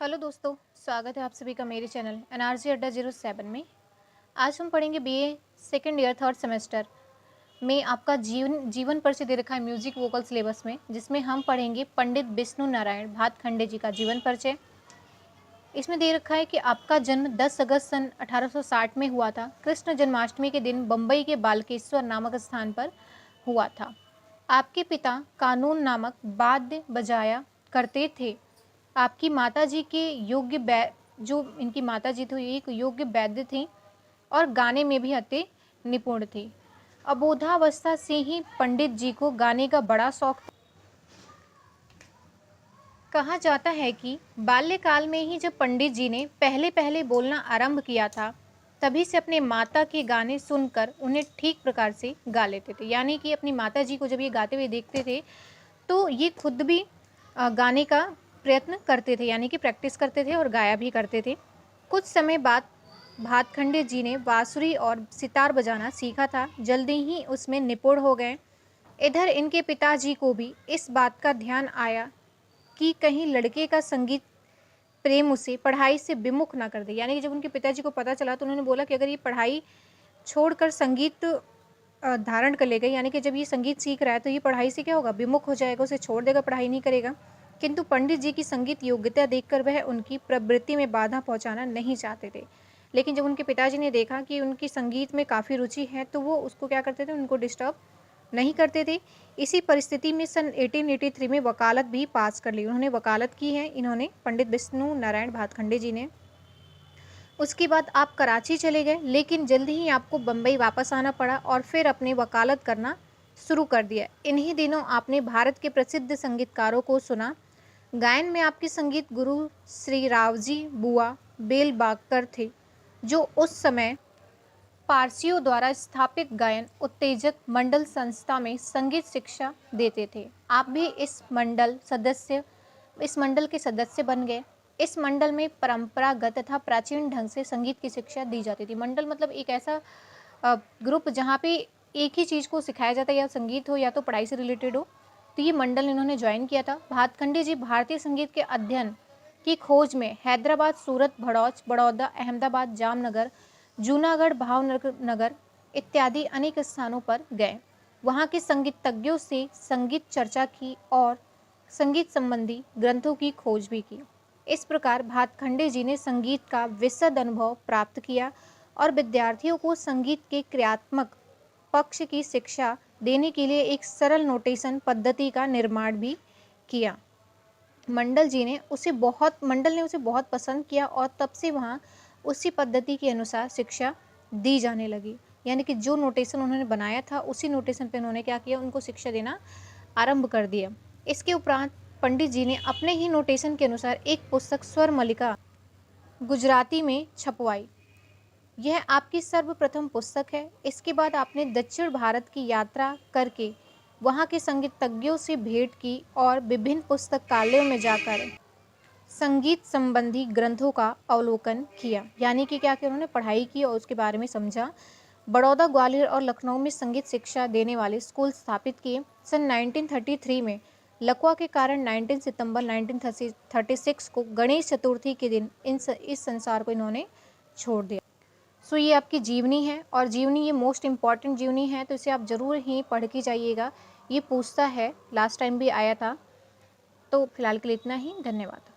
Hello दोस्तों, स्वागत है आप सभी का मेरे चैनल एनआरजी अड्डा 07 में। आज हम पढ़ेंगे BA second year third semester में आपका जीवन जीवन परिचय दे रखा है म्यूजिक वोकल सिलेबस में, जिसमें हम पढ़ेंगे पंडित विष्णु नारायण भातखंडे जी का जीवन परिचय। इसमें दे रखा है कि आपका जन्म 10 अगस्त सन 1860 में हुआ था। कृष्ण जन्माष्टमी के दिन बम्बई के बालकेश्वर नामक स्थान पर हुआ था। आपके पिता कानून नामक वाद्य बजाया करते थे। आपकी माताजी के जो इनकी माताजी थी एक योग्य वैद्य थी और गाने में भी अति निपुण थी। अबोधावस्था से ही पंडित जी को गाने का बड़ा शौक था। कहा जाता है कि बाल्यकाल में ही जब पंडित जी ने पहले पहले बोलना आरंभ किया था, तभी से अपने माता के गाने सुनकर उन्हें ठीक प्रकार से गा लेते थे। यानी कि अपनी माता जी को जब ये गाते हुए देखते थे तो ये खुद भी गाने का प्रयत्न करते थे, यानी कि प्रैक्टिस करते थे और गाया भी करते थे। कुछ समय बाद भातखंडे जी ने बांसुरी और सितार बजाना सीखा था। जल्दी ही उसमें निपुण हो गए। इधर इनके पिताजी को भी इस बात का ध्यान आया कि कहीं लड़के का संगीत प्रेम उसे पढ़ाई से विमुख ना कर दे। यानी कि जब उनके पिताजी को पता चला तो उन्होंने बोला कि अगर ये पढ़ाई छोड़कर संगीत धारण कर लेगा, यानी कि जब ये संगीत सीख रहा है तो ये पढ़ाई से क्या होगा, विमुख हो जाएगा, उसे छोड़ देगा, पढ़ाई नहीं करेगा। किंतु पंडित जी की संगीत योग्यता देखकर वह उनकी प्रवृत्ति में बाधा पहुंचाना नहीं चाहते थे। लेकिन जब उनके पिताजी ने देखा कि उनकी संगीत में काफ़ी रुचि है तो वो उसको क्या करते थे, उनको डिस्टर्ब नहीं करते थे। इसी परिस्थिति में सन 1883 में वकालत भी पास कर ली। उन्होंने वकालत की है इन्होंने, पंडित विष्णु नारायण भातखंडे जी ने। उसके बाद आप कराची चले गए, लेकिन जल्दी ही आपको बम्बई वापस आना पड़ा और फिर अपने वकालत करना शुरू कर दिया। इन्हीं दिनों आपने भारत के प्रसिद्ध संगीतकारों को सुना। गायन में आपके संगीत गुरु श्री रावजी बुआ बेलबाकर थे, जो उस समय पारसियों द्वारा स्थापित गायन उत्तेजक मंडल संस्था में संगीत शिक्षा देते थे। आप भी इस मंडल के सदस्य बन गए। इस मंडल में परंपरागत तथा प्राचीन ढंग से संगीत की शिक्षा दी जाती थी। मंडल मतलब एक ऐसा ग्रुप जहाँ पे एक ही चीज़ को सिखाया जाता है, या संगीत हो या तो पढ़ाई से रिलेटेड हो। तो ये मंडल इन्होंने ज्वाइन किया था। भातखंडे जी भारतीय संगीत के अध्ययन की खोज में हैदराबाद, सूरत, भड़ौच, बड़ौदा, अहमदाबाद, जामनगर, जूनागढ़, भावनगर इत्यादि अनेक स्थानों पर गए। वहाँ के संगीतज्ञों से संगीत चर्चा की और संगीत संबंधी ग्रंथों की खोज भी की। इस प्रकार भातखंडे जी ने संगीत का विशद अनुभव प्राप्त किया और विद्यार्थियों को संगीत के क्रियात्मक पक्ष की शिक्षा देने के लिए एक सरल नोटेशन पद्धति का निर्माण भी किया। मंडल ने उसे बहुत पसंद किया और तब से वहाँ उसी पद्धति के अनुसार शिक्षा दी जाने लगी। यानी कि जो नोटेशन उन्होंने बनाया था उसी नोटेशन पे उन्होंने क्या किया, उनको शिक्षा देना आरंभ कर दिया। इसके उपरांत पंडित जी ने अपने ही नोटेशन के अनुसार एक पुस्तक स्वर मलिका गुजराती में छपवाई। यह आपकी सर्वप्रथम पुस्तक है। इसके बाद आपने दक्षिण भारत की यात्रा करके वहाँ के संगीतज्ञों से भेंट की और विभिन्न पुस्तकालयों में जाकर संगीत संबंधी ग्रंथों का अवलोकन किया। यानी कि क्या किया, उन्होंने पढ़ाई की और उसके बारे में समझा। बड़ौदा, ग्वालियर और लखनऊ में संगीत शिक्षा देने वाले स्कूल स्थापित किए। सन 1933 में लकवा के कारण 19 सितंबर 1936 को गणेश चतुर्थी के दिन इस संसार को इन्होंने छोड़ दिया। सो ये आपकी जीवनी है और जीवनी ये मोस्ट इम्पॉर्टेंट जीवनी है, तो इसे आप ज़रूर ही पढ़ के जाइएगा। ये पूछता है, लास्ट टाइम भी आया था। तो फिलहाल के लिए इतना ही, धन्यवाद।